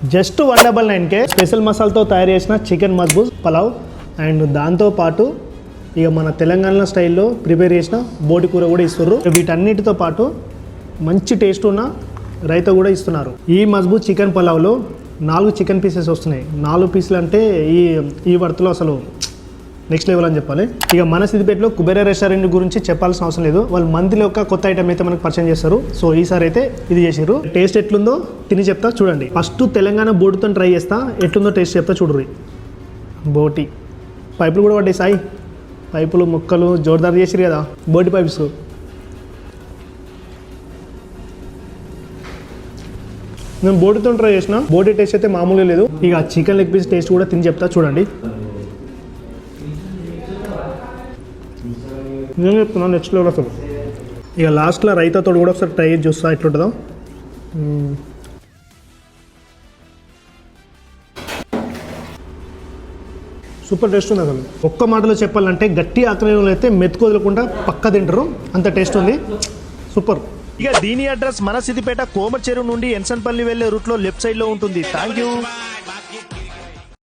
Just 199కే special మసాలాతో తయారు చేసిన చికెన్ మజ్బూజ్ పలావ్ అండ్ దాంతోపాటు ఇక మన తెలంగాణ స్టైల్లో ప్రిపేర్ చేసిన బోటి కూర కూడా ఇస్తున్నారు. వీటన్నిటితో పాటు మంచి టేస్ట్ ఉన్న రైతా కూడా ఇస్తున్నారు. ఈ మజ్బూజ్ చికెన్ పలావ్లో 4 చికెన్ పీసెస్ వస్తున్నాయి. 4 పీసులు అంటే ఈ వర్త్లో అసలు నెక్స్ట్ లెవెల్ అని చెప్పాలి. ఇక మన సిద్దిపేటలో కుబేరా రెస్టారెంట్ గురించి చెప్పాల్సిన అవసరం లేదు. వాళ్ళు మంత్లీ ఒక కొత్త ఐటమ్ అయితే మనకు పరిచయం చేస్తారు. సో ఈసారి అయితే ఇది చేసారు. టేస్ట్ ఎట్లుందో తిని చెప్తా చూడండి. ఫస్ట్ తెలంగాణ బోటితో ట్రై చేస్తా, ఎట్లుందో టేస్ట్ చెప్తా చూడరు. బోటి పైపులు కూడా పడ్డాయి సాయి, పైపులు ముక్కలు జోర్దార్ చేసిరు కదా బోటి పైప్స్. నేను బోటితో ట్రై చేసిన, బోటి టేస్ట్ అయితే మామూలుగా లేదు. ఇక చికెన్ లెగ్ పీస్ టేస్ట్ కూడా తిని చెప్తా చూడండి. నేను చెప్తున్నాను నెక్స్ట్ లెవెల్ అసలు. ఇక లాస్ట్లో రైతాతో కూడా ఒకసారి ట్రై చేసి చూస్తా ఎట్లుంటుందో. సూపర్ టేస్ట్ ఉంది అసలు. ఒక్క మాటలో చెప్పాలంటే గట్టి ఆకలిలో అయితే మెతుకు వదలకుండా పక్క తింటారు, అంత టేస్ట్ ఉంది. సూపర్. ఇక దీని అడ్రస్ మన సిద్దిపేట కోమర్ చెరువు నుండి ఎన్సన్పల్లి వెళ్ళే రూట్లో లెఫ్ట్ సైడ్లో ఉంటుంది. Thank you.